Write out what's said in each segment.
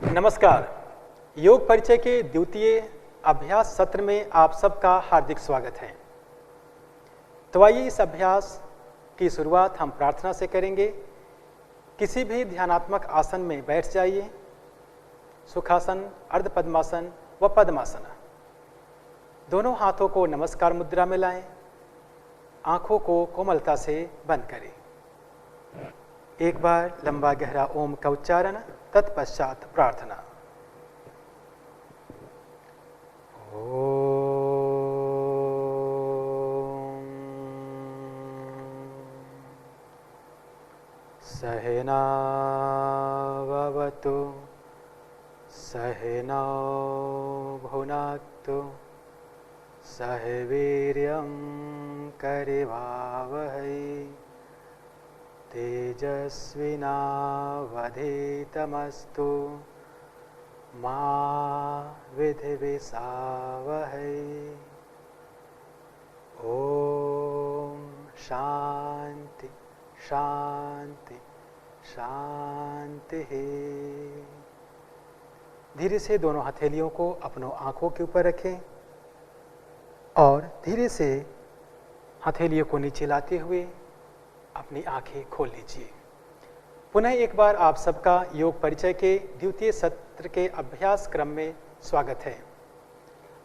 नमस्कार। योग परिचय के द्वितीय अभ्यास सत्र में आप सबका हार्दिक स्वागत है। तो आइए इस अभ्यास की शुरुआत हम प्रार्थना से करेंगे। किसी भी ध्यानात्मक आसन में बैठ जाइए। सुखासन, अर्ध पद्मासन व पद्मासन। दोनों हाथों को नमस्कार मुद्रा में लाएं। आंखों को कोमलता से बंद करें। एक बार लंबा गहरा ओम का उच्चारण, तत्पश्चात प्रार्थना। सहना भवतु सहनौ भुनक्तु सह वीर्यं करवावहै तेजस्विनावधीतमस्तु मा विद्विषावहै। ओम शांति शांति शांति। धीरे से दोनों हथेलियों को अपनों आंखों के ऊपर रखें और धीरे से हथेलियों को नीचे लाते हुए अपनी आंखें खोल लीजिए। पुनः एक बार आप सबका योग परिचय के द्वितीय सत्र के अभ्यास क्रम में स्वागत है।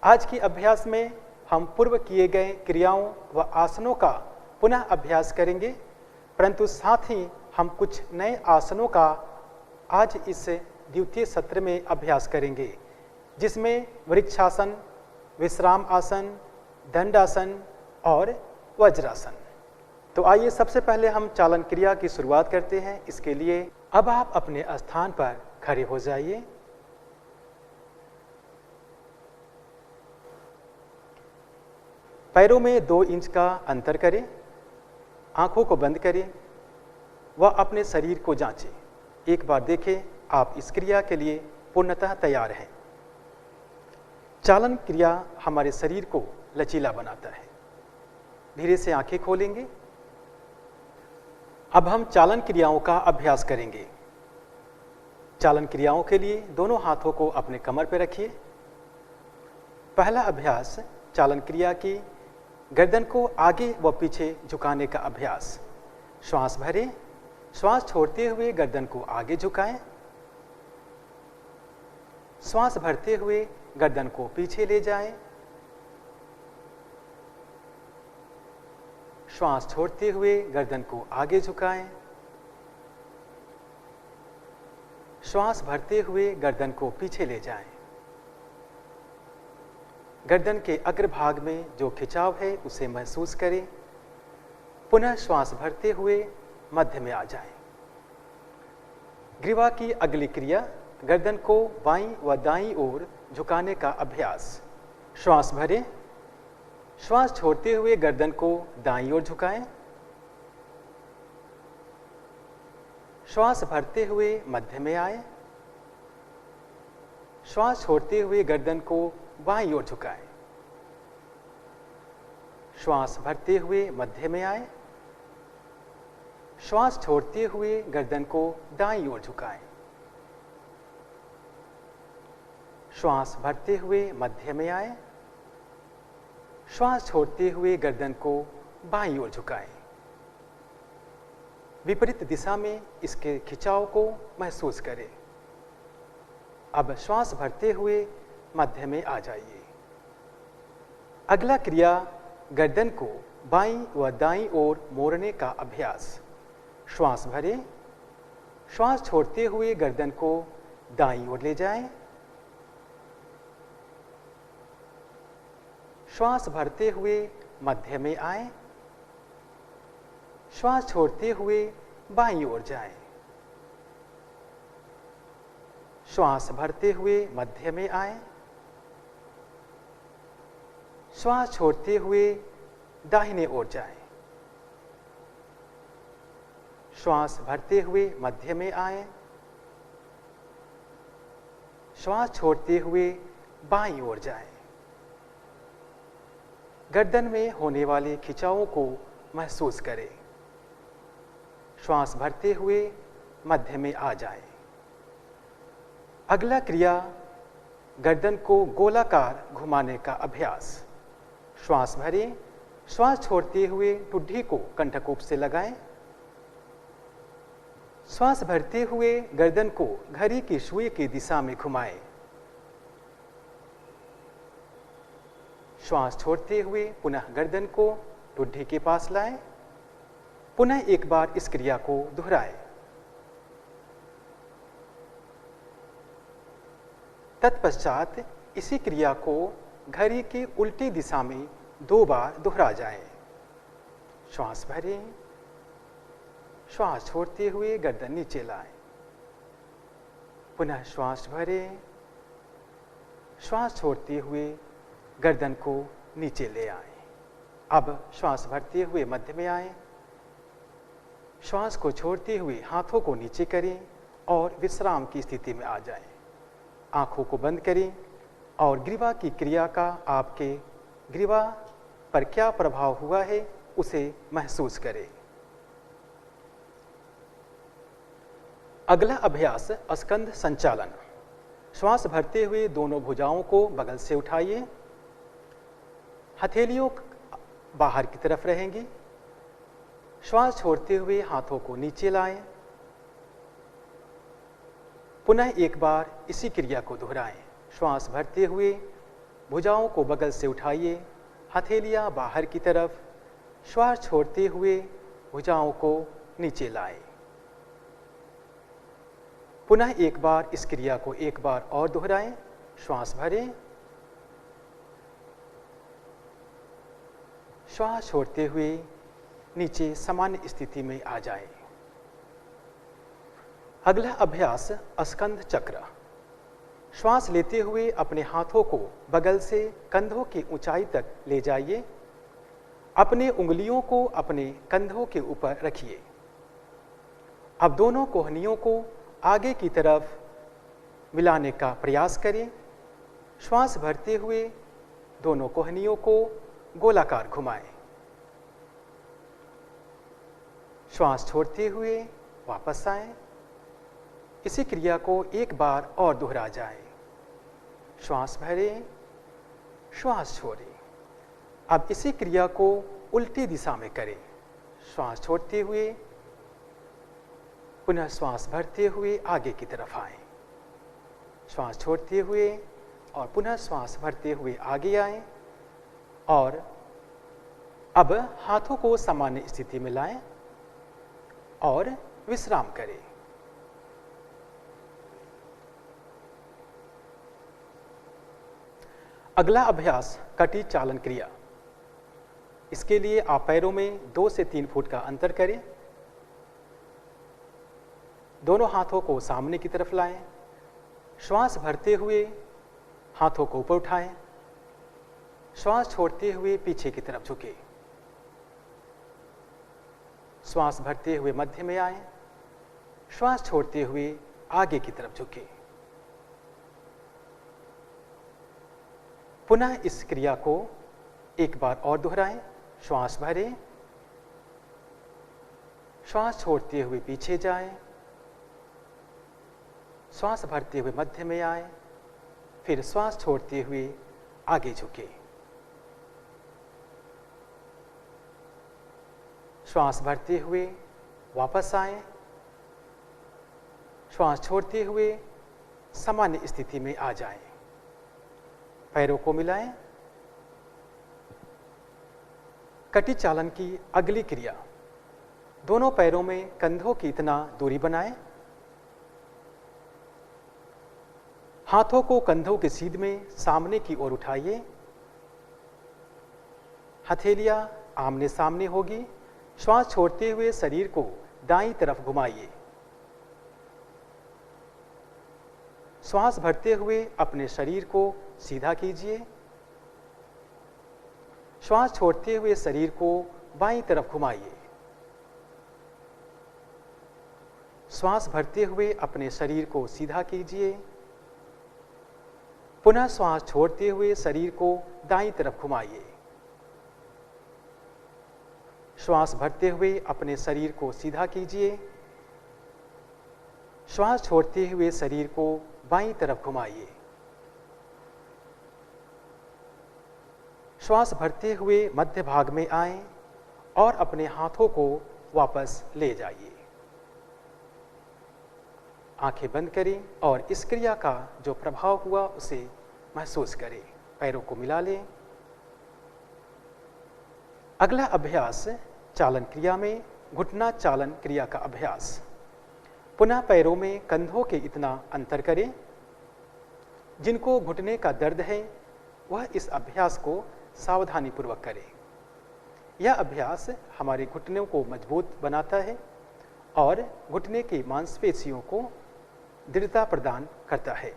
आज की अभ्यास में हम पूर्व किए गए क्रियाओं व आसनों का पुनः अभ्यास करेंगे, परंतु साथ ही हम कुछ नए आसनों का आज इस द्वितीय सत्र में अभ्यास करेंगे, जिसमें वृक्षासन, विश्राम आसन, दंडासन और वज्रासन। तो आइए सबसे पहले हम चालन क्रिया की शुरुआत करते हैं। इसके लिए अब आप अपने स्थान पर खड़े हो जाइए। पैरों में 2 इंच का अंतर करें। आंखों को बंद करें व अपने शरीर को जांचें। एक बार देखें आप इस क्रिया के लिए पूर्णतः तैयार हैं। चालन क्रिया हमारे शरीर को लचीला बनाता है। धीरे से आंखें खोलेंगे। अब हम चालन क्रियाओं का अभ्यास करेंगे। चालन क्रियाओं के लिए दोनों हाथों को अपने कमर पर रखिए। पहला अभ्यास चालन क्रिया की गर्दन को आगे व पीछे झुकाने का अभ्यास। श्वास भरें, श्वास छोड़ते हुए गर्दन को आगे झुकाएं। श्वास भरते हुए गर्दन को पीछे ले जाएं। श्वास छोड़ते हुए गर्दन को आगे झुकाएं। श्वास भरते हुए गर्दन को पीछे ले जाएं। गर्दन के अग्रभाग में जो खिंचाव है उसे महसूस करें। पुनः श्वास भरते हुए मध्य में आ जाएं। ग्रीवा की अगली क्रिया गर्दन को बाईं व दाईं ओर झुकाने का अभ्यास। श्वास भरें, श्वास छोड़ते हुए गर्दन को दाईं ओर झुकाएं। श्वास भरते हुए मध्य में आए। श्वास छोड़ते हुए गर्दन को बाईं ओर झुकाएं। श्वास भरते हुए मध्य में आए। श्वास छोड़ते हुए गर्दन को दाईं ओर झुकाएं। श्वास भरते हुए मध्य में आए। श्वास छोड़ते हुए गर्दन को बाईं ओर झुकाएं। विपरीत दिशा में इसके खिंचाव को महसूस करें। अब श्वास भरते हुए मध्य में आ जाइए। अगला क्रिया गर्दन को बाईं व दाईं ओर मोड़ने का अभ्यास। श्वास भरें, श्वास छोड़ते हुए गर्दन को दाईं ओर ले जाएं। श्वास भरते हुए मध्य में आए। श्वास छोड़ते हुए बाईं ओर जाएं। श्वास भरते हुए मध्य में आए। श्वास छोड़ते हुए दाहिने ओर जाएं। श्वास भरते हुए मध्य में आए। श्वास छोड़ते हुए बाईं ओर जाएं। गर्दन में होने वाले खिंचावों को महसूस करें। श्वास भरते हुए मध्य में आ जाएं। अगला क्रिया गर्दन को गोलाकार घुमाने का अभ्यास। श्वास भरें, श्वास छोड़ते हुए ठुड्डी को कंठकूप से लगाएं। श्वास भरते हुए गर्दन को घड़ी की सुई की दिशा में घुमाएं। श्वास छोड़ते हुए पुनः गर्दन को ठुड्डी के पास लाएं। पुनः एक बार इस क्रिया को दोहराएं। तत्पश्चात इसी क्रिया को घड़ी की उल्टी दिशा में 2 बार दोहरा जाए। श्वास भरें, श्वास छोड़ते हुए गर्दन नीचे लाएं। पुनः श्वास भरें, श्वास छोड़ते हुए गर्दन को नीचे ले आएं। अब श्वास भरते हुए मध्य में आएं। श्वास को छोड़ते हुए हाथों को नीचे करें और विश्राम की स्थिति में आ जाएं। आंखों को बंद करें और ग्रीवा की क्रिया का आपके ग्रीवा पर क्या प्रभाव हुआ है उसे महसूस करें। अगला अभ्यास स्कंध संचालन। श्वास भरते हुए दोनों भुजाओं को बगल से उठाइए। हथेलियों बाहर की तरफ रहेंगी। श्वास छोड़ते हुए हाथों को नीचे लाएं। पुनः एक बार इसी क्रिया को दोहराएं। श्वास भरते हुए भुजाओं को बगल से उठाइए, हथेलियां बाहर की तरफ। श्वास छोड़ते हुए भुजाओं को नीचे लाएं। पुनः एक बार इस क्रिया को एक बार और दोहराएं। श्वास भरें, श्वास छोड़ते हुए नीचे सामान्य स्थिति में आ जाएं। अगला अभ्यास स्कंध चक्र। श्वास लेते हुए अपने हाथों को बगल से कंधों की ऊंचाई तक ले जाइए। अपने उंगलियों को अपने कंधों के ऊपर रखिए। अब दोनों कोहनियों को आगे की तरफ मिलाने का प्रयास करें। श्वास भरते हुए दोनों कोहनियों को गोलाकार घुमाएं। श्वास छोड़ते हुए वापस आएं। इसी क्रिया को एक बार और दोहरा जाए। श्वास भरें, श्वास छोड़ें। अब इसी क्रिया को उल्टी दिशा में करें। श्वास छोड़ते हुए पुनः श्वास भरते हुए आगे की तरफ आएं। श्वास छोड़ते हुए और पुनः श्वास भरते हुए आगे आएं और अब हाथों को सामान्य स्थिति में लाएं और विश्राम करें। अगला अभ्यास कटी चालन क्रिया। इसके लिए आप पैरों में 2 से 3 फुट का अंतर करें। दोनों हाथों को सामने की तरफ लाएं। श्वास भरते हुए हाथों को ऊपर उठाएं। श्वास छोड़ते हुए पीछे की तरफ झुकें। श्वास भरते हुए मध्य में आएं। श्वास छोड़ते हुए आगे की तरफ झुकें। पुनः इस क्रिया को एक बार और दोहराएं। श्वास भरें, श्वास छोड़ते हुए पीछे जाएं। श्वास भरते हुए मध्य में आएं, फिर श्वास छोड़ते हुए आगे झुकें। श्वास भरते हुए वापस आएं। श्वास छोड़ते हुए सामान्य स्थिति में आ जाएं। पैरों को मिलाएं। कटी चालन की अगली क्रिया। दोनों पैरों में कंधों की इतना दूरी बनाएं। हाथों को कंधों के सीध में सामने की ओर उठाइए। हथेलियां आमने सामने होगी। श्वास छोड़ते हुए शरीर को दाईं तरफ घुमाइए। श्वास भरते हुए अपने शरीर को सीधा कीजिए। श्वास छोड़ते हुए शरीर को बाईं तरफ घुमाइए। श्वास भरते हुए अपने शरीर को सीधा कीजिए। पुनः श्वास छोड़ते हुए शरीर को दाईं तरफ घुमाइए। श्वास भरते हुए अपने शरीर को सीधा कीजिए। श्वास छोड़ते हुए शरीर को बाईं तरफ घुमाइए। श्वास भरते हुए मध्य भाग में आएं और अपने हाथों को वापस ले जाइए। आंखें बंद करें और इस क्रिया का जो प्रभाव हुआ उसे महसूस करें। पैरों को मिला लें। अगला अभ्यास चालन क्रिया में घुटना चालन क्रिया का अभ्यास। पुनः पैरों में कंधों के इतना अंतर करें। जिनको घुटने का दर्द है वह इस अभ्यास को सावधानीपूर्वक करें। यह अभ्यास हमारे घुटनों को मजबूत बनाता है और घुटने की मांसपेशियों को दृढ़ता प्रदान करता है।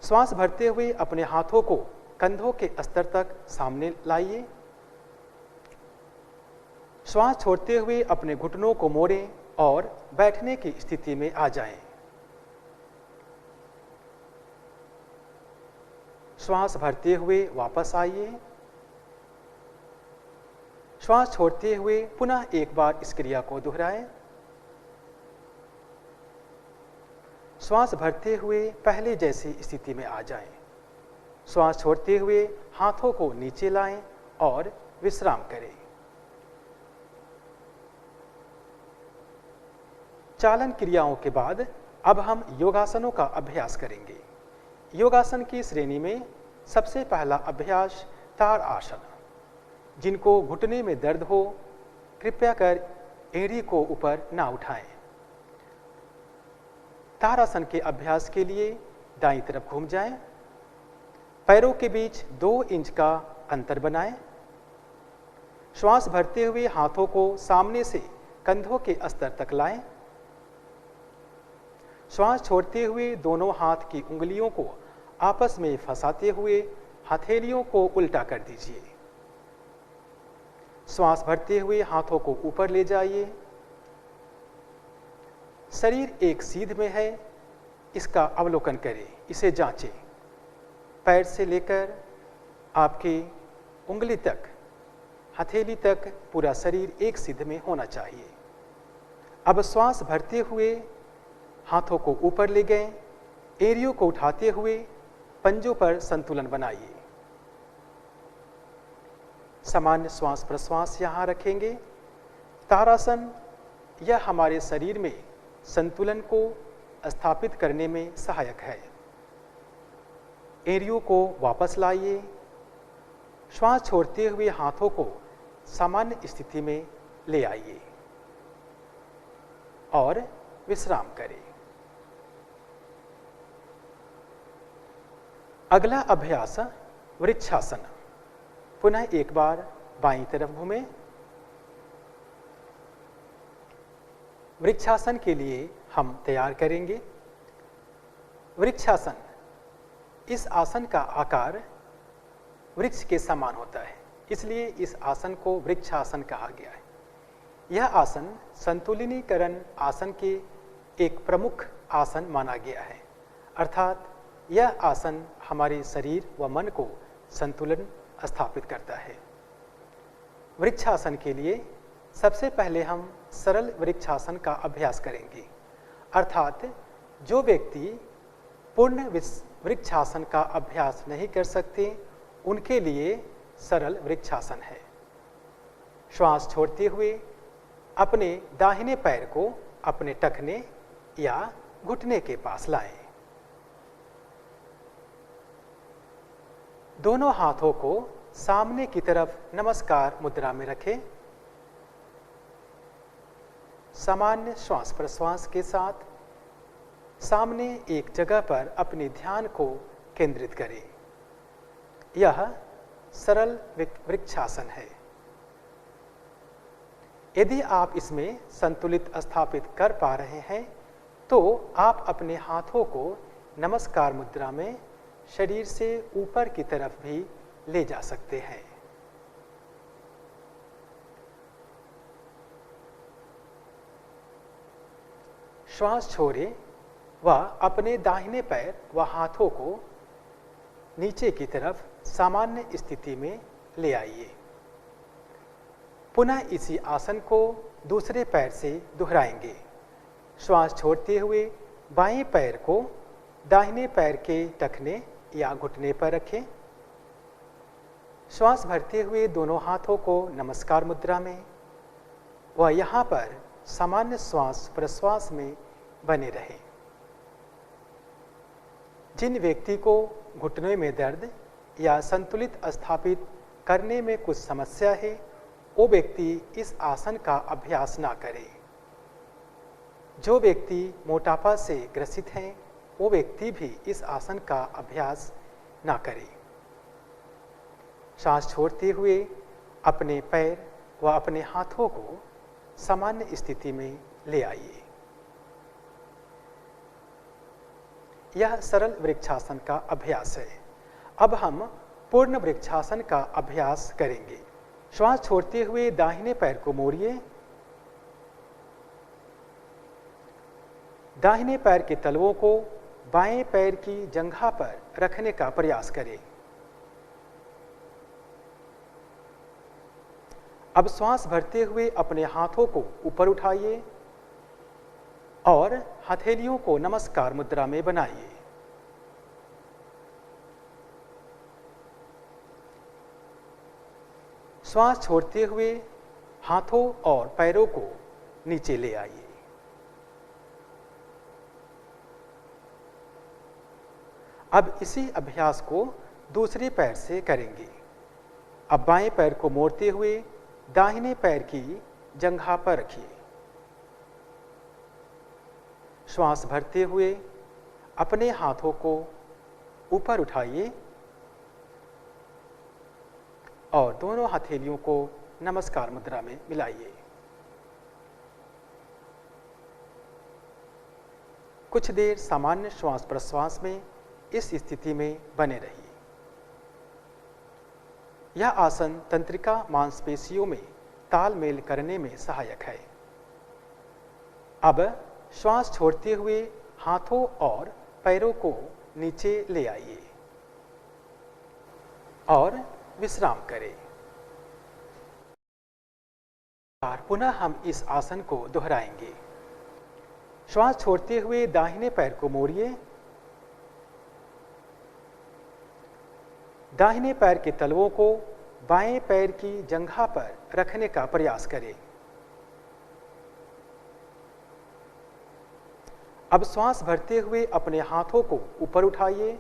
श्वास भरते हुए अपने हाथों को कंधों के स्तर तक सामने लाइए। श्वास छोड़ते हुए अपने घुटनों को मोड़ें और बैठने की स्थिति में आ जाएं। श्वास भरते हुए वापस आइए। श्वास छोड़ते हुए पुनः एक बार इस क्रिया को दोहराएं। श्वास भरते हुए पहले जैसी स्थिति में आ जाएं। श्वास छोड़ते हुए हाथों को नीचे लाएं और विश्राम करें। चालन क्रियाओं के बाद अब हम योगासनों का अभ्यास करेंगे। योगासन की श्रेणी में सबसे पहला अभ्यास ताड़ आसन। जिनको घुटने में दर्द हो कृपया कर एड़ी को ऊपर ना उठाएं। ताड़ासन के अभ्यास के लिए दाईं तरफ घूम जाएं। पैरों के बीच 2 इंच का अंतर बनाएं। श्वास भरते हुए हाथों को सामने से कंधों के स्तर तक लाएं। श्वास छोड़ते हुए दोनों हाथ की उंगलियों को आपस में फंसाते हुए हथेलियों को उल्टा कर दीजिए। श्वास भरते हुए हाथों को ऊपर ले जाइए। शरीर एक सीध में है, इसका अवलोकन करें, इसे जांचें। पैर से लेकर आपकी उंगली तक, हथेली तक पूरा शरीर एक सीध में होना चाहिए। अब श्वास भरते हुए हाथों को ऊपर ले गए। एड़ियों को उठाते हुए पंजों पर संतुलन बनाइए। सामान्य श्वास प्रश्वास यहां रखेंगे। ताड़ासन यह हमारे शरीर में संतुलन को स्थापित करने में सहायक है। एड़ियों को वापस लाइए। श्वास छोड़ते हुए हाथों को सामान्य स्थिति में ले आइए और विश्राम करें। अगला अभ्यास वृक्षासन। पुनः एक बार बाईं तरफ घूमें। वृक्षासन के लिए हम तैयार करेंगे। वृक्षासन, इस आसन का आकार वृक्ष के समान होता है, इसलिए इस आसन को वृक्षासन कहा गया है। यह आसन संतुलिनीकरण आसन के एक प्रमुख आसन माना गया है। अर्थात यह आसन हमारे शरीर व मन को संतुलन स्थापित करता है। वृक्षासन के लिए सबसे पहले हम सरल वृक्षासन का अभ्यास करेंगे। अर्थात जो व्यक्ति पूर्ण वृक्षासन का अभ्यास नहीं कर सकते उनके लिए सरल वृक्षासन है। श्वास छोड़ते हुए अपने दाहिने पैर को अपने टखने या घुटने के पास लाएं। दोनों हाथों को सामने की तरफ नमस्कार मुद्रा में रखें। सामान्य श्वास प्रश्वास के साथ सामने एक जगह पर अपने ध्यान को केंद्रित करें। यह सरल वृक्षासन है। यदि आप इसमें संतुलित स्थापित कर पा रहे हैं तो आप अपने हाथों को नमस्कार मुद्रा में शरीर से ऊपर की तरफ भी ले जा सकते हैं। श्वास छोड़ें व अपने दाहिने पैर व हाथों को नीचे की तरफ सामान्य स्थिति में ले आइए। पुनः इसी आसन को दूसरे पैर से दोहराएंगे। श्वास छोड़ते हुए बाएं पैर को दाहिने पैर के टखने या घुटने पर रखें। श्वास भरते हुए दोनों हाथों को नमस्कार मुद्रा में व यहाँ पर सामान्य श्वास प्रश्वास में बने रहें। जिन व्यक्ति को घुटनों में दर्द या संतुलित स्थापित करने में कुछ समस्या है, वो व्यक्ति इस आसन का अभ्यास ना करें। जो व्यक्ति मोटापा से ग्रसित हैं, वो व्यक्ति भी इस आसन का अभ्यास ना करें। सांस छोड़ते हुए अपने पैर व अपने हाथों को सामान्य स्थिति में ले आइए। यह सरल वृक्षासन का अभ्यास है। अब हम पूर्ण वृक्षासन का अभ्यास करेंगे। श्वास छोड़ते हुए दाहिने पैर को मोड़िए। दाहिने पैर के तलवों को बाएं पैर की जंघा पर रखने का प्रयास करें। अब श्वास भरते हुए अपने हाथों को ऊपर उठाइए और हथेलियों को नमस्कार मुद्रा में बनाइए। श्वास छोड़ते हुए हाथों और पैरों को नीचे ले आइए। अब इसी अभ्यास को दूसरे पैर से करेंगे। अब बाएं पैर को मोड़ते हुए दाहिने पैर की जंघा पर रखिए। श्वास भरते हुए अपने हाथों को ऊपर उठाइए और दोनों हथेलियों को नमस्कार मुद्रा में मिलाइए। कुछ देर सामान्य श्वास प्रश्वास में इस स्थिति में बने रहिए। यह आसन तंत्रिका मांसपेशियों में तालमेल करने में सहायक है। अब श्वास छोड़ते हुए हाथों और पैरों को नीचे ले आइए और विश्राम करें। पुनः हम इस आसन को दोहराएंगे। श्वास छोड़ते हुए दाहिने पैर को मोड़िए। दाहिने पैर के तलवों को बाएं पैर की जंघा पर रखने का प्रयास करें। अब श्वास भरते हुए अपने हाथों को ऊपर उठाइए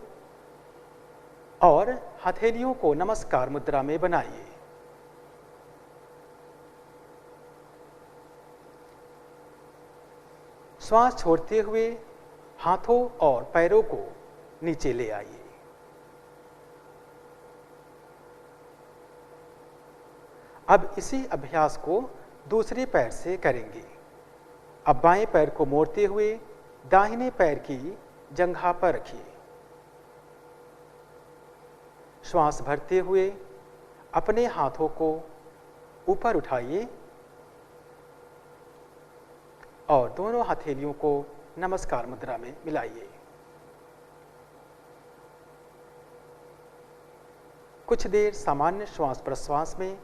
और हथेलियों को नमस्कार मुद्रा में बनाइए। श्वास छोड़ते हुए हाथों और पैरों को नीचे ले आइए। अब इसी अभ्यास को दूसरे पैर से करेंगे। अब बाएं पैर को मोड़ते हुए दाहिने पैर की जंघा पर रखिए। श्वास भरते हुए अपने हाथों को ऊपर उठाइए और दोनों हथेलियों को नमस्कार मुद्रा में मिलाइए। कुछ देर सामान्य श्वास प्रश्वास में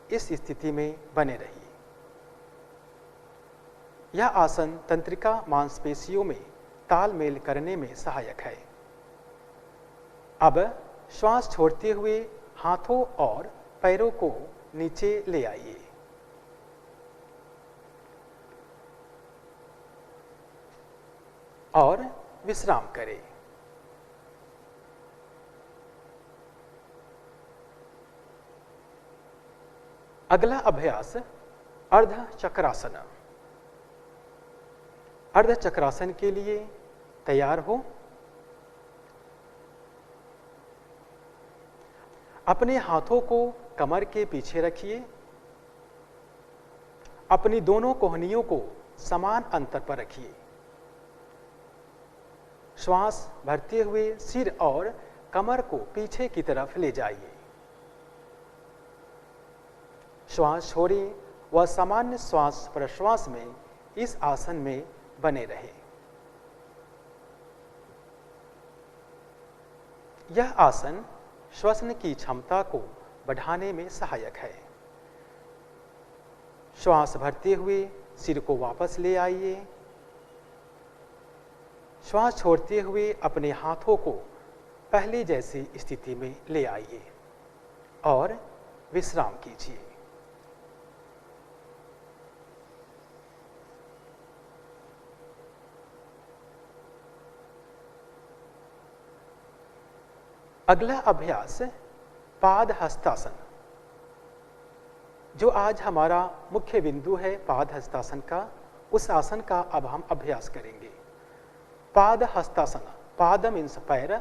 इस स्थिति में बने रहिए। यह आसन तंत्रिका मांसपेशियों में तालमेल करने में सहायक है। अब श्वास छोड़ते हुए हाथों और पैरों को नीचे ले आइए। और विश्राम करें। अगला अभ्यास अर्ध चक्रासन। अर्ध चक्रासन के लिए तैयार हो। अपने हाथों को कमर के पीछे रखिए। अपनी दोनों कोहनियों को समान अंतर पर रखिए। श्वास भरते हुए सिर और कमर को पीछे की तरफ ले जाइए। श्वास छोड़ें व सामान्य श्वास प्रश्वास में इस आसन में बने रहे। यह आसन श्वसन की क्षमता को बढ़ाने में सहायक है। श्वास भरते हुए सिर को वापस ले आइए श्वास छोड़ते हुए अपने हाथों को पहले जैसी स्थिति में ले आइए और विश्राम कीजिए। अगला अभ्यास पाद हस्तासन। जो आज हमारा मुख्य बिंदु है पाद हस्तासन का, उस आसन का अब हम अभ्यास करेंगे। पाद हस्तासन, पाद मीन्स पैर,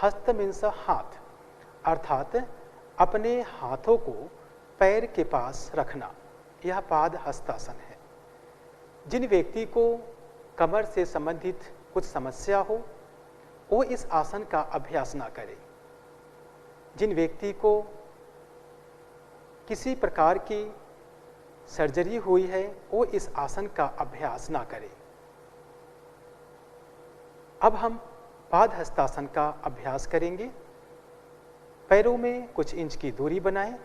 हस्त मीन्स हाथ, अर्थात अपने हाथों को पैर के पास रखना, यह पाद हस्तासन है। जिन व्यक्ति को कमर से संबंधित कुछ समस्या हो वो इस आसन का अभ्यास ना करे। जिन व्यक्ति को किसी प्रकार की सर्जरी हुई है वो इस आसन का अभ्यास ना करे। अब हम पाद हस्तासन का अभ्यास करेंगे। पैरों में कुछ इंच की दूरी बनाएं।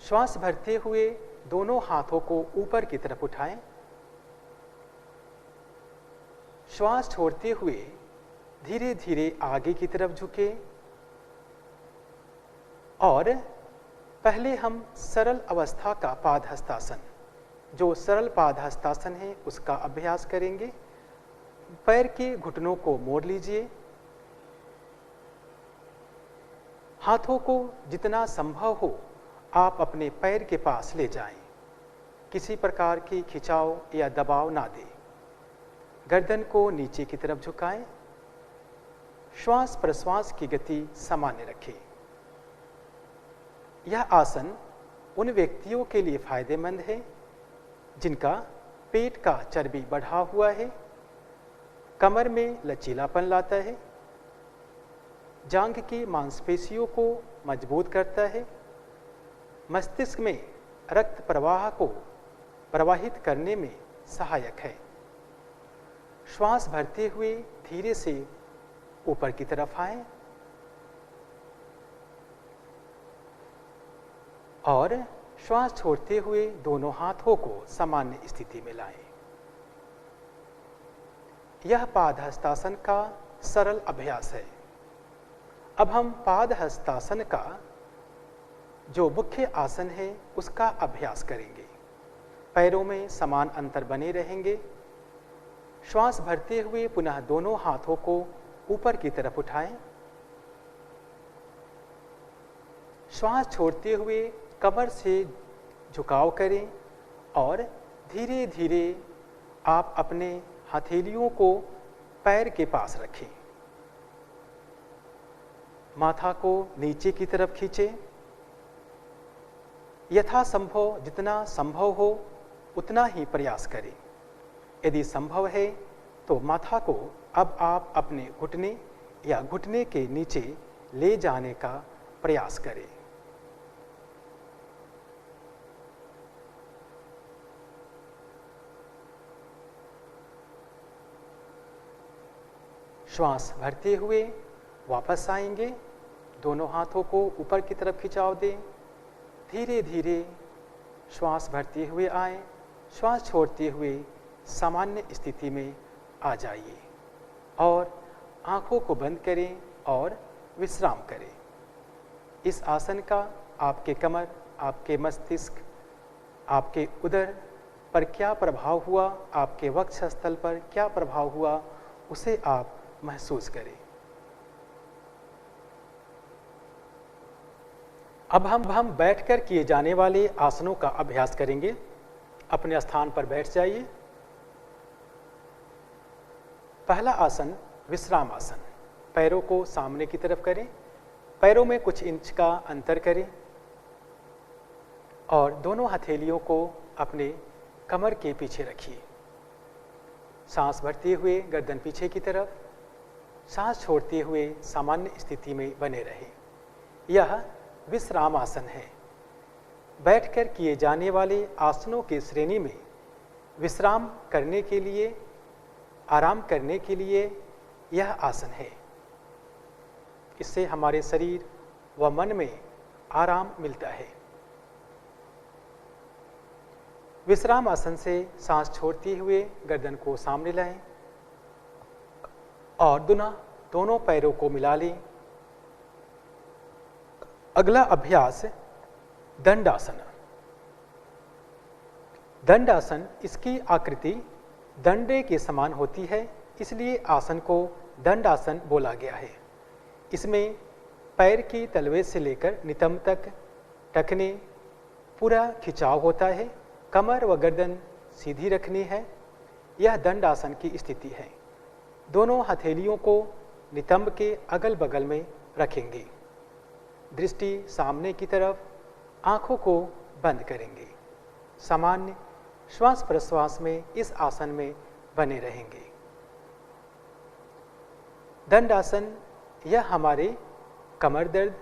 श्वास भरते हुए दोनों हाथों को ऊपर की तरफ उठाएं। श्वास छोड़ते हुए धीरे धीरे आगे की तरफ झुके और पहले हम सरल अवस्था का पाद हस्तासन, जो सरल पाद हस्तासन है, उसका अभ्यास करेंगे। पैर के घुटनों को मोड़ लीजिए। हाथों को जितना संभव हो आप अपने पैर के पास ले जाएं। किसी प्रकार की खिंचाव या दबाव ना दें। गर्दन को नीचे की तरफ झुकाएं। श्वास प्रश्वास की गति सामान्य रखें। यह आसन उन व्यक्तियों के लिए फायदेमंद है जिनका पेट का चर्बी बढ़ा हुआ है, कमर में लचीलापन लाता है, जांघ की मांसपेशियों को मजबूत करता है, मस्तिष्क में रक्त प्रवाह को प्रवाहित करने में सहायक है। श्वास भरते हुए धीरे से ऊपर की तरफ आएं और श्वास छोड़ते हुए दोनों हाथों को सामान्य स्थिति में लाएं। यह पाद हस्तासन का सरल अभ्यास है। अब हम पाद हस्तासन का जो मुख्य आसन है उसका अभ्यास करेंगे। पैरों में समान अंतर बने रहेंगे। श्वास भरते हुए पुनः दोनों हाथों को ऊपर की तरफ उठाएं। श्वास छोड़ते हुए कमर से झुकाव करें और धीरे धीरे आप अपने हथेलियों को पैर के पास रखें। माथा को नीचे की तरफ खींचें। यथासंभव जितना संभव हो उतना ही प्रयास करें। यदि संभव है तो माथा को अब आप अपने घुटने या घुटने के नीचे ले जाने का प्रयास करें। श्वास भरते हुए वापस आएंगे। दोनों हाथों को ऊपर की तरफ खिंचाव दें। धीरे धीरे श्वास भरते हुए आए, श्वास छोड़ते हुए सामान्य स्थिति में आ जाइए और आंखों को बंद करें और विश्राम करें। इस आसन का आपके कमर, आपके मस्तिष्क, आपके उदर पर क्या प्रभाव हुआ, आपके वक्षस्थल पर क्या प्रभाव हुआ, उसे आप महसूस करें। अब हम बैठकर किए जाने वाले आसनों का अभ्यास करेंगे। अपने स्थान पर बैठ जाइए। पहला आसन विश्राम आसन। पैरों को सामने की तरफ करें। पैरों में कुछ इंच का अंतर करें और दोनों हथेलियों को अपने कमर के पीछे रखिए। सांस भरते हुए गर्दन पीछे की तरफ, सांस छोड़ते हुए सामान्य स्थिति में बने रहें। यह विश्राम आसन है। बैठकर किए जाने वाले आसनों की श्रेणी में विश्राम करने के लिए, आराम करने के लिए यह आसन है। इससे हमारे शरीर व मन में आराम मिलता है। विश्राम आसन से सांस छोड़ते हुए गर्दन को सामने लाएं और दोनों पैरों को मिला लें। अगला अभ्यास दंडासन। दंडासन, इसकी आकृति दंडे के समान होती है, इसलिए आसन को दंडासन बोला गया है। इसमें पैर की तलवे से लेकर नितंब तक टखने पूरा खिंचाव होता है, कमर व गर्दन सीधी रखनी है। यह दंडासन की स्थिति है। दोनों हथेलियों को नितंब के अगल बगल में रखेंगे। दृष्टि सामने की तरफ, आंखों को बंद करेंगे। सामान्य श्वास प्रश्वास में इस आसन में बने रहेंगे। दंडासन यह हमारे कमर दर्द,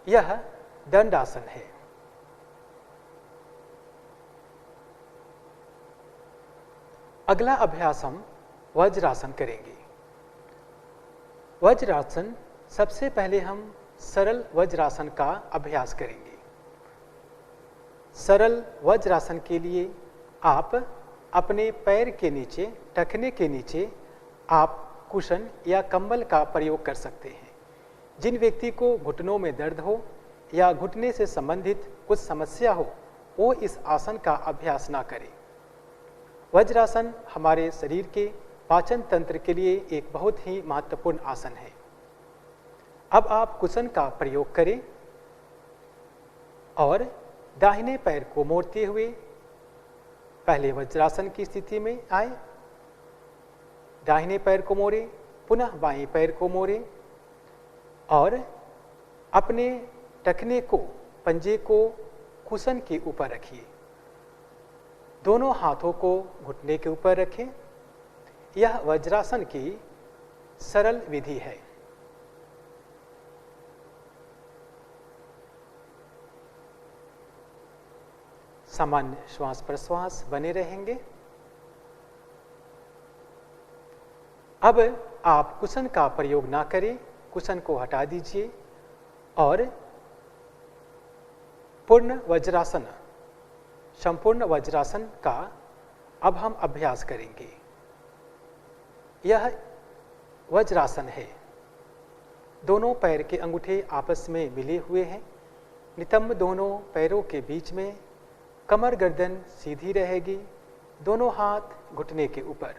यह दंडासन है। अगला अभ्यास हम वज्रासन करेंगे। वज्रासन, सबसे पहले हम सरल वज्रासन का अभ्यास करेंगे। सरल वज्रासन के लिए आप अपने पैर के नीचे, टखने के नीचे आप कुशन या कंबल का प्रयोग कर सकते हैं। जिन व्यक्ति को घुटनों में दर्द हो या घुटने से संबंधित कुछ समस्या हो, वो इस आसन का अभ्यास ना करें। वज्रासन हमारे शरीर के पाचन तंत्र के लिए एक बहुत ही महत्वपूर्ण आसन है। अब आप कुशन का प्रयोग करें और दाहिने पैर को मोड़ते हुए पहले वज्रासन की स्थिति में आए। दाहिने पैर को मोड़ें, पुनः बाएं पैर को मोड़ें और अपने टखने को, पंजे को कुशन के ऊपर रखिए। दोनों हाथों को घुटने के ऊपर रखें। यह वज्रासन की सरल विधि है। सामान्य श्वास प्रश्वास बने रहेंगे। अब आप कुशन का प्रयोग ना करें, कुशन को हटा दीजिए और पूर्ण वज्रासन, संपूर्ण वज्रासन का अब हम अभ्यास करेंगे। यह वज्रासन है। दोनों पैर के अंगूठे आपस में मिले हुए हैं। नितंब दोनों पैरों के बीच में, कमर गर्दन सीधी रहेगी, दोनों हाथ घुटने के ऊपर।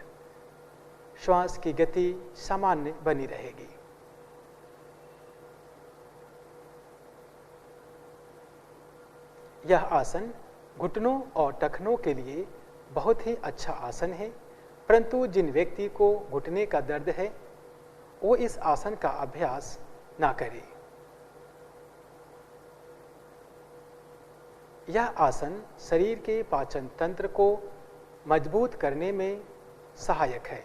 श्वास की गति सामान्य बनी रहेगी। यह आसन घुटनों और टखनों के लिए बहुत ही अच्छा आसन है, परंतु जिन व्यक्ति को घुटने का दर्द है वो इस आसन का अभ्यास ना करें। यह आसन शरीर के पाचन तंत्र को मजबूत करने में सहायक है।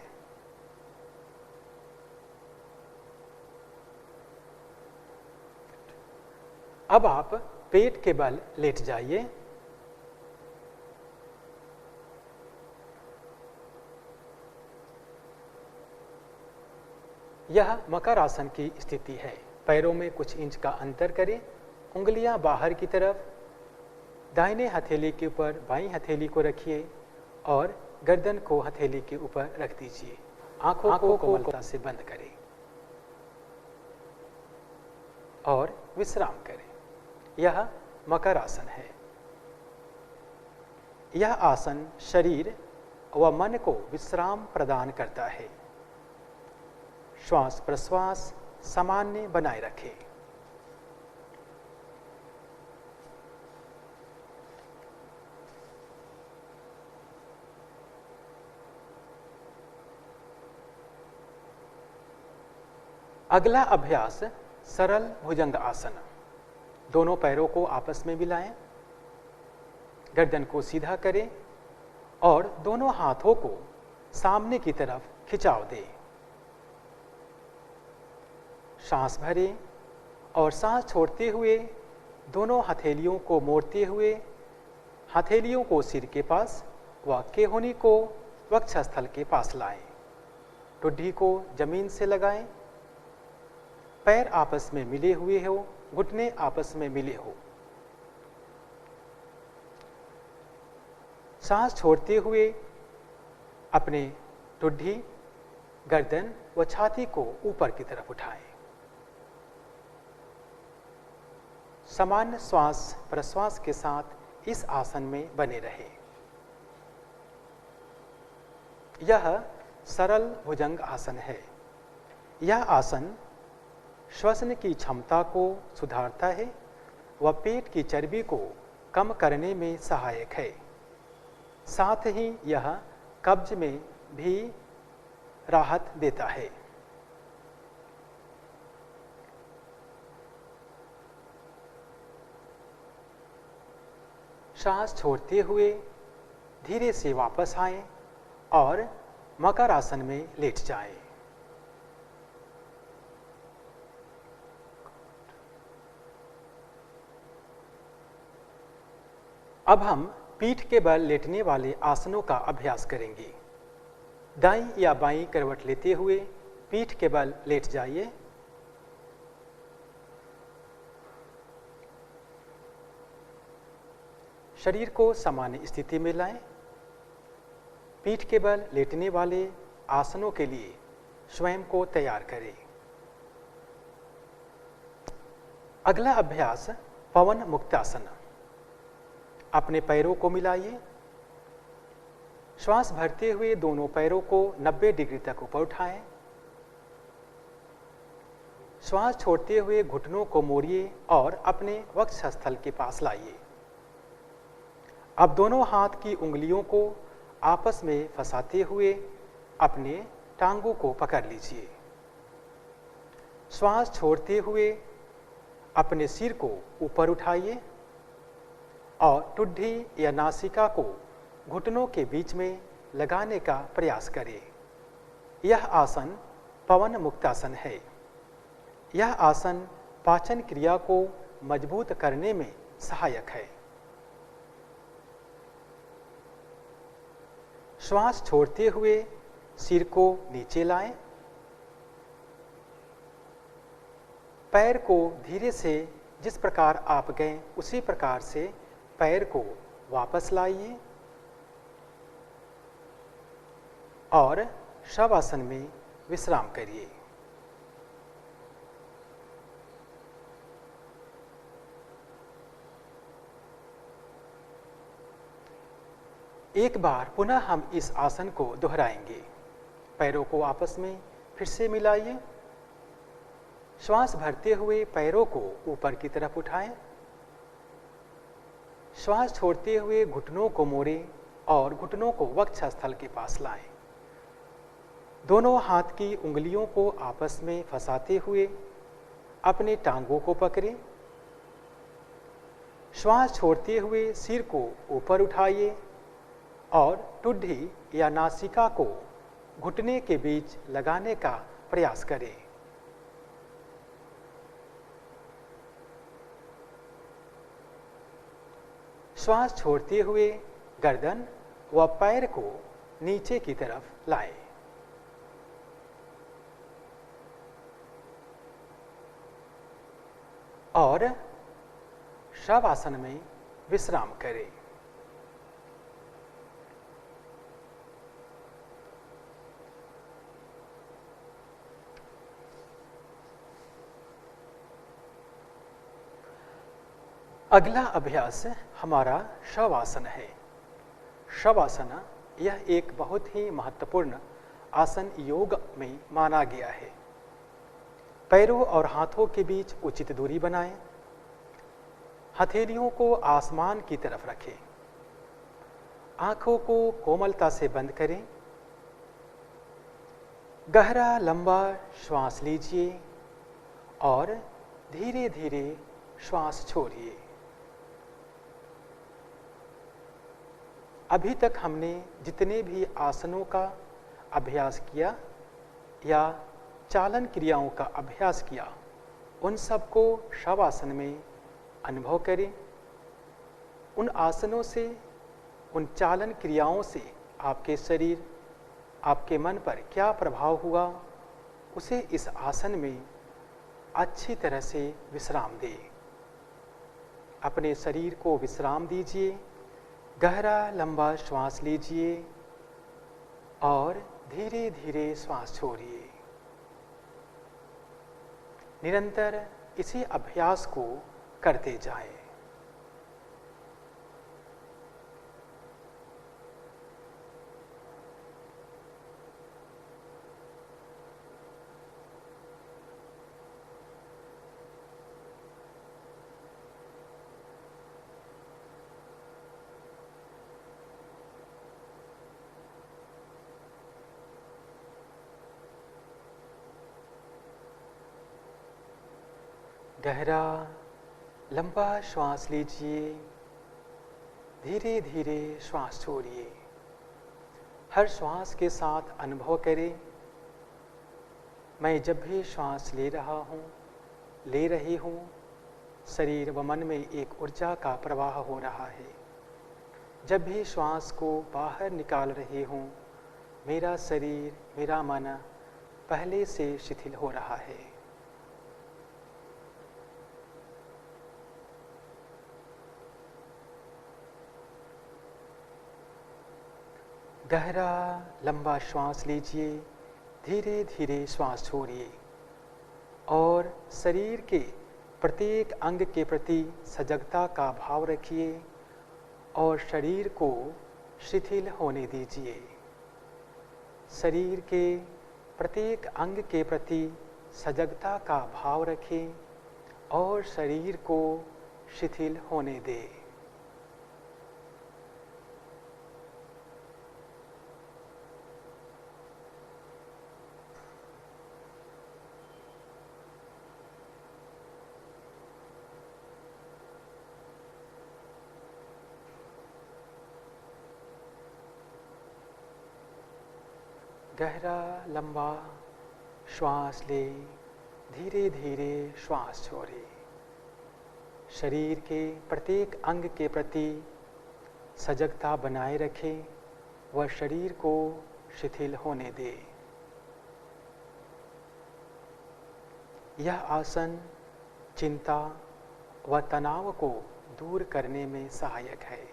अब आप पेट के बल लेट जाइए। यह मकर आसन की स्थिति है। पैरों में कुछ इंच का अंतर करें, उंगलियां बाहर की तरफ, दाहिने हथेली के ऊपर बाईं हथेली को रखिए और गर्दन को हथेली के ऊपर रख दीजिए। आंखों को कोमलता से बंद करें और विश्राम करें। यह मकर आसन है। यह आसन शरीर व मन को विश्राम प्रदान करता है। श्वास प्रश्वास सामान्य बनाए रखें। अगला अभ्यास सरल भुजंग आसन। दोनों पैरों को आपस में मिलाएं, गर्दन को सीधा करें और दोनों हाथों को सामने की तरफ खिंचाव दें। सांस भरें और सांस छोड़ते हुए दोनों हथेलियों को मोड़ते हुए हथेलियों को सिर के पास व केहूनी को वक्षस्थल के पास लाएं। ठुड्डी को जमीन से लगाएं। पैर आपस में मिले हुए हो, घुटने आपस में मिले हो। सांस छोड़ते हुए अपने ठुड्डी, गर्दन व छाती को ऊपर की तरफ उठाएं। सामान्य श्वास प्रश्वास के साथ इस आसन में बने रहें। यह सरल भुजंग आसन है। यह आसन श्वसन की क्षमता को सुधारता है व पेट की चर्बी को कम करने में सहायक है। साथ ही यह कब्ज में भी राहत देता है। सांस छोड़ते हुए धीरे से वापस आएं और मकर आसन में लेट जाएं। अब हम पीठ के बल लेटने वाले आसनों का अभ्यास करेंगे। दाईं या बाईं करवट लेते हुए पीठ के बल लेट जाइए। शरीर को सामान्य स्थिति में लाएं। पीठ के बल लेटने वाले आसनों के लिए स्वयं को तैयार करें। अगला अभ्यास पवन मुक्तासन। अपने पैरों को मिलाइए। श्वास भरते हुए दोनों पैरों को 90 डिग्री तक ऊपर उठाएं। श्वास छोड़ते हुए घुटनों को मोड़िए और अपने वक्षस्थल के पास लाइए। अब दोनों हाथ की उंगलियों को आपस में फंसाते हुए अपने टांगों को पकड़ लीजिए। श्वास छोड़ते हुए अपने सिर को ऊपर उठाइए और ठुड्डी या नासिका को घुटनों के बीच में लगाने का प्रयास करें। यह आसन पवन मुक्तासन है। यह आसन पाचन क्रिया को मजबूत करने में सहायक है। श्वास छोड़ते हुए सिर को नीचे लाएं। पैर को धीरे से जिस प्रकार आप गए उसी प्रकार से पैर को वापस लाइए और शवासन में विश्राम करिए। एक बार पुनः हम इस आसन को दोहराएंगे। पैरों को आपस में फिर से मिलाइए। श्वास भरते हुए पैरों को ऊपर की तरफ उठाएं। श्वास छोड़ते हुए घुटनों को मोड़ें और घुटनों को वक्षस्थल के पास लाएं। दोनों हाथ की उंगलियों को आपस में फंसाते हुए अपने टांगों को पकड़ें। श्वास छोड़ते हुए सिर को ऊपर उठाइए और ठुड्डी या नासिका को घुटने के बीच लगाने का प्रयास करें। श्वास छोड़ते हुए गर्दन व पैर को नीचे की तरफ लाएं। और शवासन में विश्राम करें। अगला अभ्यास हमारा शवासन है। शवासन यह एक बहुत ही महत्वपूर्ण आसन योग में माना गया है। पैरों और हाथों के बीच उचित दूरी बनाएं। हथेलियों को आसमान की तरफ रखें। आंखों को कोमलता से बंद करें। गहरा लंबा श्वास लीजिए और धीरे धीरे श्वास छोड़िए। अभी तक हमने जितने भी आसनों का अभ्यास किया या चालन क्रियाओं का अभ्यास किया, उन सबको शवासन में अनुभव करें। उन आसनों से, उन चालन क्रियाओं से आपके शरीर, आपके मन पर क्या प्रभाव हुआ, उसे इस आसन में अच्छी तरह से विश्राम दें। अपने शरीर को विश्राम दीजिए, गहरा लंबा श्वास लीजिए और धीरे धीरे श्वास छोड़िए। निरंतर इसी अभ्यास को करते जाएं। गहरा लंबा श्वास लीजिए, धीरे धीरे श्वास छोड़िए। हर श्वास के साथ अनुभव करें, मैं जब भी श्वास ले रहा हूँ, ले रही हूँ, शरीर व मन में एक ऊर्जा का प्रवाह हो रहा है। जब भी श्वास को बाहर निकाल रही हूँ, मेरा शरीर, मेरा मन पहले से शिथिल हो रहा है। गहरा लंबा श्वास लीजिए, धीरे धीरे श्वास छोड़िए और शरीर के प्रत्येक अंग के प्रति सजगता का भाव रखिए और शरीर को शिथिल होने दीजिए। शरीर के प्रत्येक अंग के प्रति सजगता का भाव रखें और शरीर को शिथिल होने दें। गहरा लंबा श्वास ले, धीरे धीरे श्वास छोड़े। शरीर के प्रत्येक अंग के प्रति सजगता बनाए रखें व शरीर को शिथिल होने दे। यह आसन चिंता व तनाव को दूर करने में सहायक है।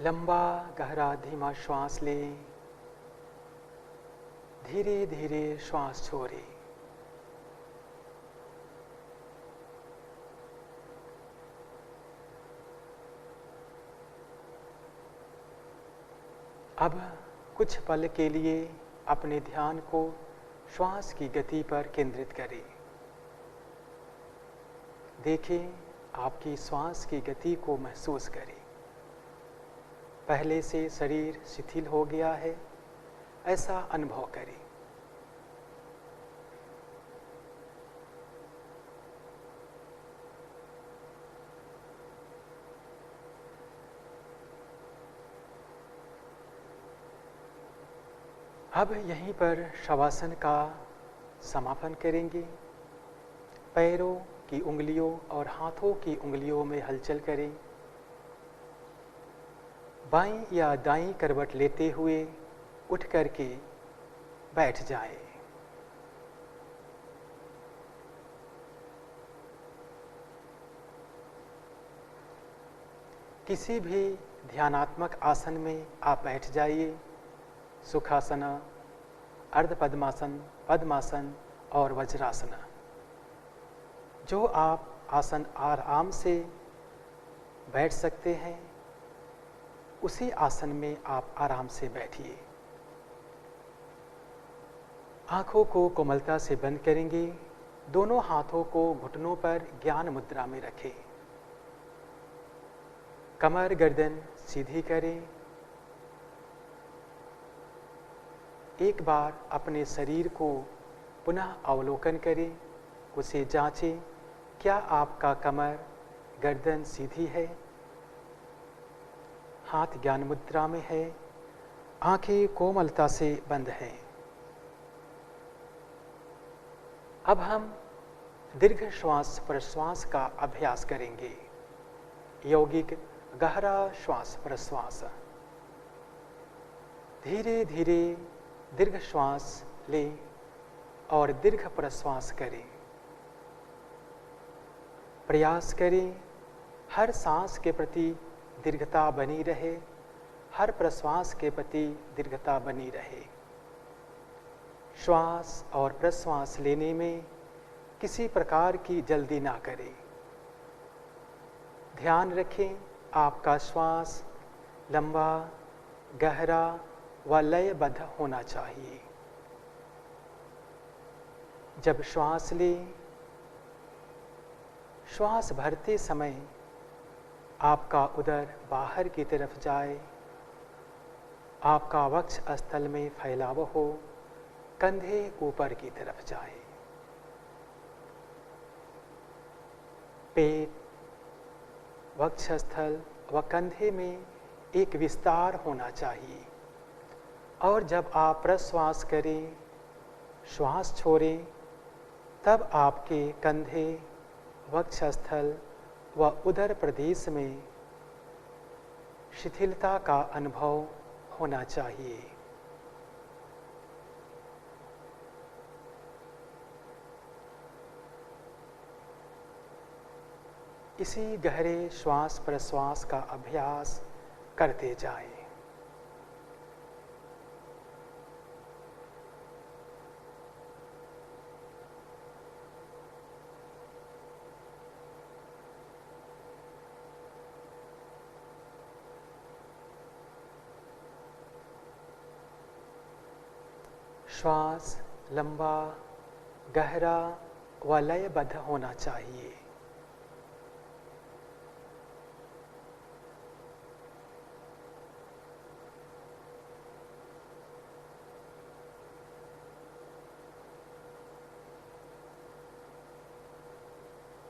लंबा गहरा धीमा श्वास लें, धीरे धीरे श्वास छोड़ें। अब कुछ पल के लिए अपने ध्यान को श्वास की गति पर केंद्रित करें। देखें, आपकी श्वास की गति को महसूस करें। पहले से शरीर शिथिल हो गया है, ऐसा अनुभव करें। अब यहीं पर शवासन का समापन करेंगे। पैरों की उंगलियों और हाथों की उंगलियों में हलचल करें। बाईं या दाईं करवट लेते हुए उठ करके बैठ जाएं। किसी भी ध्यानात्मक आसन में आप बैठ जाइए। सुखासन, अर्ध पद्मासन, पद्मासन और वज्रासन। जो आप आसन आराम से बैठ सकते हैं, उसी आसन में आप आराम से बैठिए। आंखों को कोमलता से बंद करेंगे। दोनों हाथों को घुटनों पर ज्ञान मुद्रा में रखें। कमर गर्दन सीधी करें। एक बार अपने शरीर को पुनः अवलोकन करें, उसे जांचें, क्या आपका कमर गर्दन सीधी है, हाथ ज्ञान मुद्रा में है, आंखें कोमलता से बंद हैं। अब हम दीर्घ श्वास प्रश्वास का अभ्यास करेंगे। यौगिक गहरा श्वास प्रश्वास। धीरे धीरे दीर्घ श्वास लें और दीर्घ प्रश्वास करें। प्रयास करें हर सांस के प्रति दीर्घता बनी रहे, हर प्रश्वास के प्रति दीर्घता बनी रहे। श्वास और प्रश्वास लेने में किसी प्रकार की जल्दी ना करें। ध्यान रखें आपका श्वास लंबा, गहरा व लयबद्ध होना चाहिए। जब श्वास लें, श्वास भरते समय आपका उदर बाहर की तरफ जाए, आपका वक्ष स्थल में फैलाव हो, कंधे ऊपर की तरफ जाए। पेट, वक्षस्थल व कंधे में एक विस्तार होना चाहिए। और जब आप प्रश्वास करें, श्वास छोड़ें, तब आपके कंधे, वक्षस्थल व उदर प्रदेश में शिथिलता का अनुभव होना चाहिए। इसी गहरे श्वास प्रश्वास का अभ्यास करते जाएं। श्वास लंबा, गहरा व लयबद्ध होना चाहिए।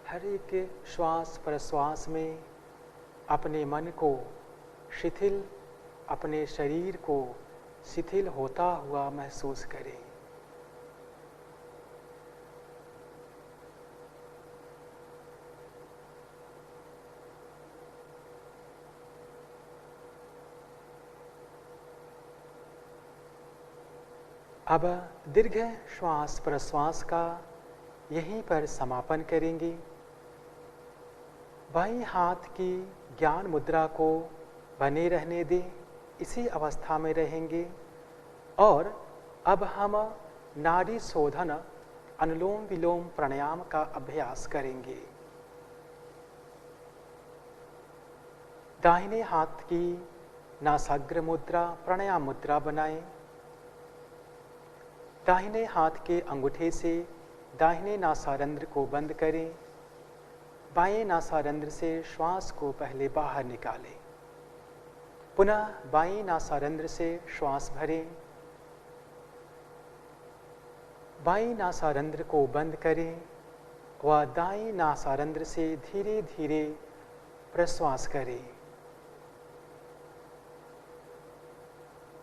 हर एक श्वास प्रश्वास में अपने मन को शिथिल, अपने शरीर को शिथिल होता हुआ महसूस करें। अब दीर्घ श्वास प्रश्वास का यहीं पर समापन करेंगे। बाईं हाथ की ज्ञान मुद्रा को बने रहने दें, इसी अवस्था में रहेंगे। और अब हम नाड़ी शोधन अनुलोम विलोम प्राणायाम का अभ्यास करेंगे। दाहिने हाथ की नासाग्र मुद्रा प्राणायाम मुद्रा बनाएं। दाहिने हाथ के अंगूठे से दाहिने नासारंध्र को बंद करें। बाएं नासारंध्र से श्वास को पहले बाहर निकालें। पुनः बाएं नासारंध्र से श्वास भरें। बाएं नासारंध्र को बंद करें व दाएं नासारंध्र से धीरे धीरे प्रश्वास करें।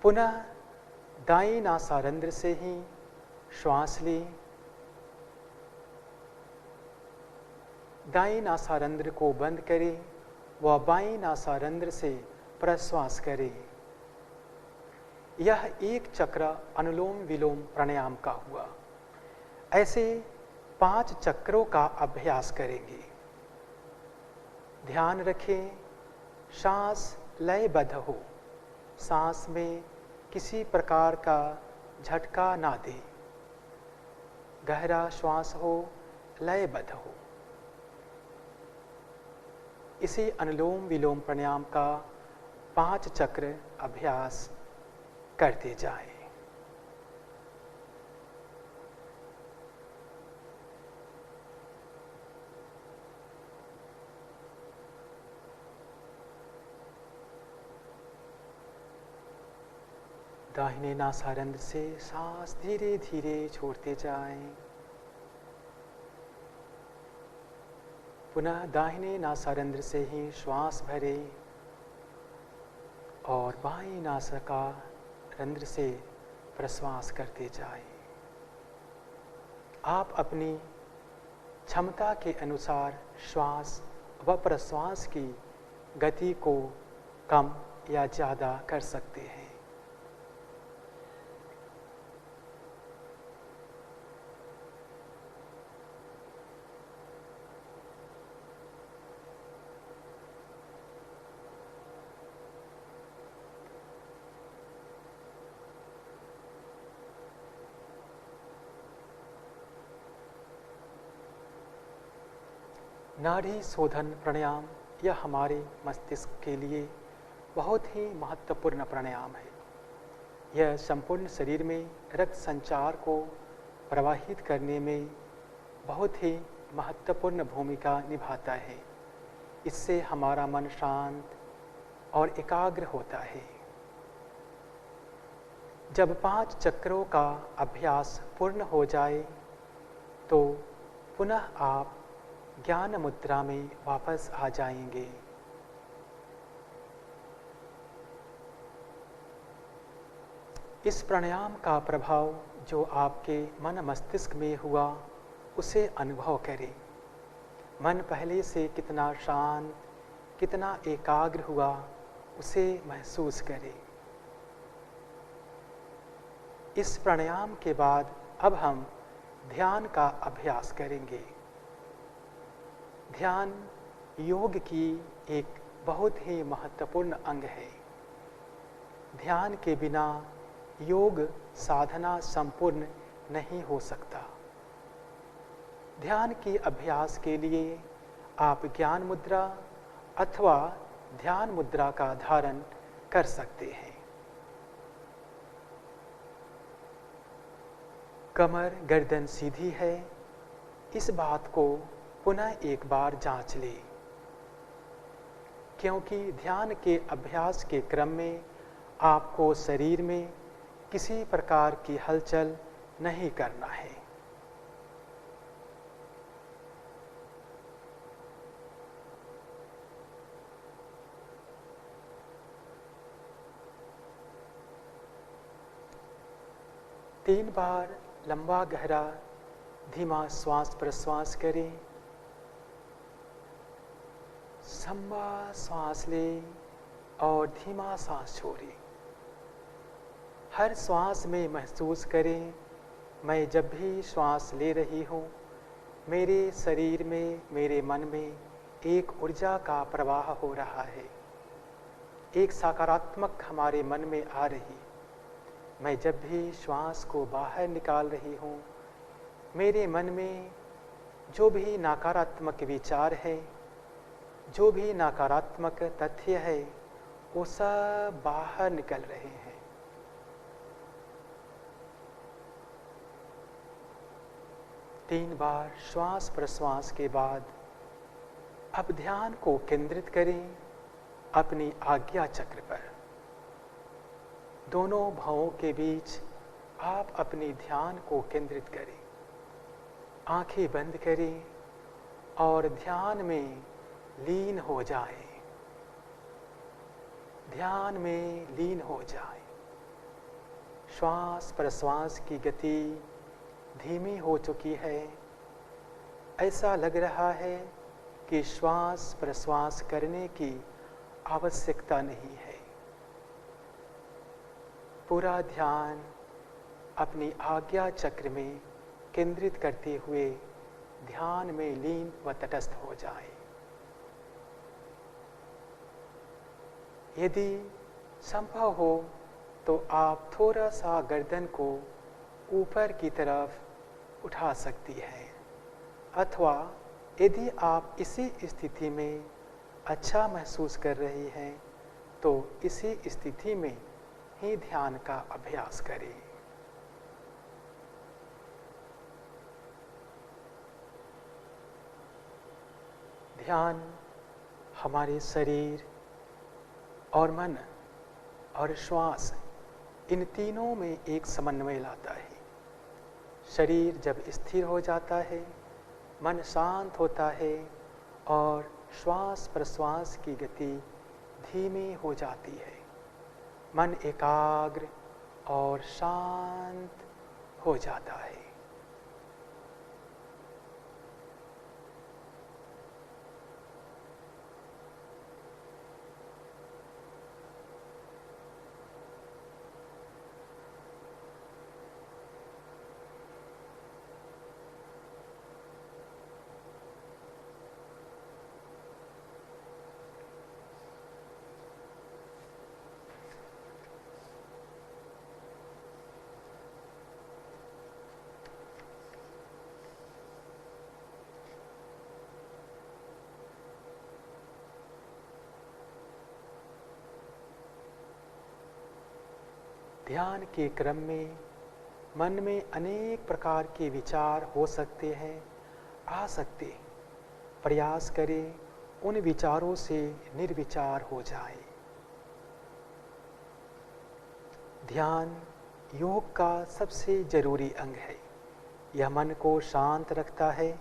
पुनः दाएं नासारंध्र से ही श्वास लें। दाएं नासारंध्र को बंद करें व बाएं नासारंध्र से प्रश्वास करें। यह एक चक्र अनुलोम विलोम प्राणायाम का हुआ। ऐसे 5 चक्रों का अभ्यास करेंगे। ध्यान रखें सांस लयबद्ध हो, सांस में किसी प्रकार का झटका ना दें। गहरा श्वास हो, लयबद्ध हो। इसी अनुलोम विलोम प्राणायाम का 5 चक्र अभ्यास करते जाएं। दाहिने नासारंध्र से सांस धीरे धीरे छोड़ते जाएं। पुनः दाहिने नासारंध्र से ही श्वास भरें और बाएं नासिकारंध्र से प्रश्वास करते जाएं। आप अपनी क्षमता के अनुसार श्वास व प्रश्वास की गति को कम या ज़्यादा कर सकते हैं। नाड़ी शोधन प्राणायाम यह हमारे मस्तिष्क के लिए बहुत ही महत्वपूर्ण प्राणायाम है। यह संपूर्ण शरीर में रक्त संचार को प्रवाहित करने में बहुत ही महत्वपूर्ण भूमिका निभाता है। इससे हमारा मन शांत और एकाग्र होता है। जब 5 चक्रों का अभ्यास पूर्ण हो जाए तो पुनः आप ज्ञान मुद्रा में वापस आ जाएंगे। इस प्राणायाम का प्रभाव जो आपके मन मस्तिष्क में हुआ उसे अनुभव करें। मन पहले से कितना शांत, कितना एकाग्र हुआ उसे महसूस करें। इस प्राणायाम के बाद अब हम ध्यान का अभ्यास करेंगे। ध्यान योग की एक बहुत ही महत्वपूर्ण अंग है। ध्यान के बिना योग साधना संपूर्ण नहीं हो सकता। ध्यान के अभ्यास के लिए आप ज्ञान मुद्रा अथवा ध्यान मुद्रा का धारण कर सकते हैं। कमर गर्दन सीधी है, इस बात को पुनः एक बार जांच लें, क्योंकि ध्यान के अभ्यास के क्रम में आपको शरीर में किसी प्रकार की हलचल नहीं करना है। तीन बार लंबा गहरा धीमा श्वास प्रश्वास करें। लंबा सांस लें और धीमा सांस छोड़ें। हर श्वास में महसूस करें, मैं जब भी श्वास ले रही हूँ, मेरे शरीर में, मेरे मन में एक ऊर्जा का प्रवाह हो रहा है, एक सकारात्मक हमारे मन में आ रही। मैं जब भी श्वास को बाहर निकाल रही हूँ, मेरे मन में जो भी नकारात्मक विचार है, जो भी नकारात्मक तथ्य है, वो सब बाहर निकल रहे हैं। तीन बार श्वास प्रश्वास के बाद अब ध्यान को केंद्रित करें अपनी आज्ञा चक्र पर। दोनों भावों के बीच आप अपनी ध्यान को केंद्रित करें। आंखें बंद करें और ध्यान में लीन हो जाए। ध्यान में लीन हो जाए। श्वास प्रश्वास की गति धीमी हो चुकी है। ऐसा लग रहा है कि श्वास प्रश्वास करने की आवश्यकता नहीं है। पूरा ध्यान अपनी आज्ञा चक्र में केंद्रित करते हुए ध्यान में लीन व तटस्थ हो जाए। यदि संभव हो तो आप थोड़ा सा गर्दन को ऊपर की तरफ उठा सकती हैं, अथवा यदि आप इसी स्थिति में अच्छा महसूस कर रही हैं तो इसी स्थिति में ही ध्यान का अभ्यास करें। ध्यान हमारे शरीर और मन और श्वास, इन तीनों में एक समन्वय लाता है। शरीर जब स्थिर हो जाता है, मन शांत होता है और श्वास प्रश्वास की गति धीमी हो जाती है। मन एकाग्र और शांत हो जाता है। ध्यान के क्रम में मन में अनेक प्रकार के विचार हो सकते हैं, आ सकते। प्रयास करें उन विचारों से निर्विचार हो जाए। ध्यान योग का सबसे जरूरी अंग है। यह मन को शांत रखता है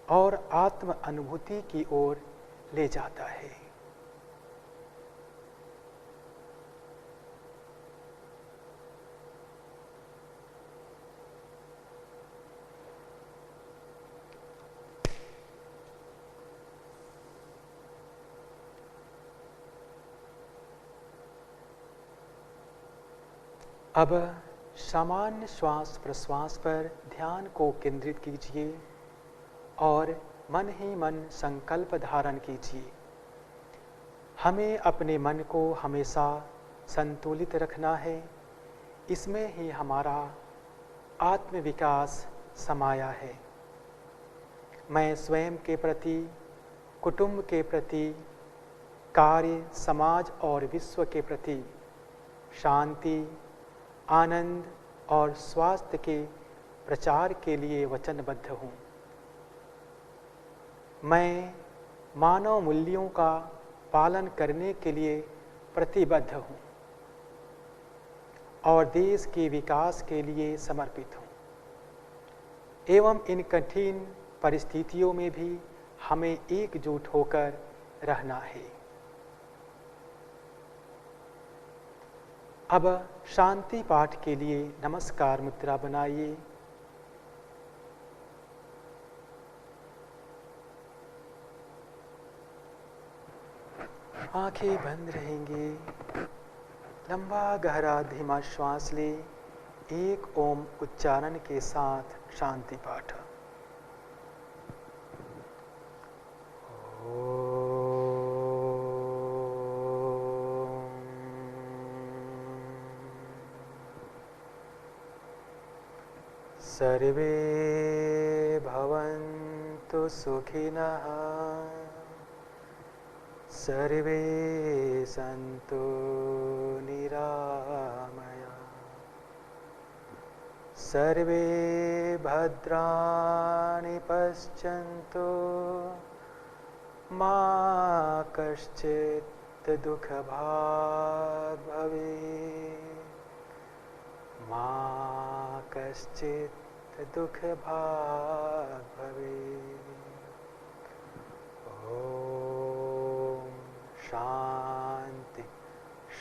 और आत्म अनुभूति की ओर ले जाता है। अब सामान्य श्वास प्रश्वास पर ध्यान को केंद्रित कीजिए और मन ही मन संकल्प धारण कीजिए। हमें अपने मन को हमेशा संतुलित रखना है। इसमें ही हमारा आत्मविकास समाया है। मैं स्वयं के प्रति, कुटुंब के प्रति, कार्य, समाज और विश्व के प्रति शांति, आनंद और स्वास्थ्य के प्रचार के लिए वचनबद्ध हूँ। मैं मानव मूल्यों का पालन करने के लिए प्रतिबद्ध हूँ और देश के विकास के लिए समर्पित हूँ। एवं इन कठिन परिस्थितियों में भी हमें एकजुट होकर रहना है। अब शांति पाठ के लिए नमस्कार मुद्रा बनाइए। आंखें बंद रहेंगी। लंबा गहरा धीमा श्वास ले। एक ओम उच्चारण के साथ शांति पाठ। सर्वे भवन्तु सुखिनः, सर्वे सन्तु निरामया, सर्वे भद्राणि पश्यन्तु, मा कश्चित् दुःखभाग् भवेत्, मा कश्चित् दुःखभाग् भवेत्। ओम शांति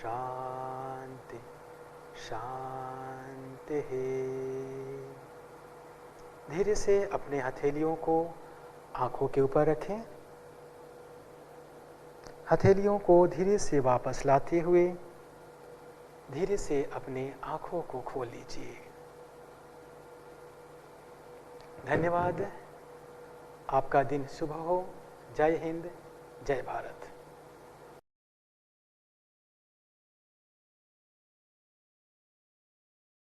शांति शांति। धीरे से अपने हथेलियों को आंखों के ऊपर रखें। हथेलियों को धीरे से वापस लाते हुए धीरे से अपने आंखों को खोल लीजिए। धन्यवाद। आपका दिन शुभ हो। जय हिंद, जय भारत।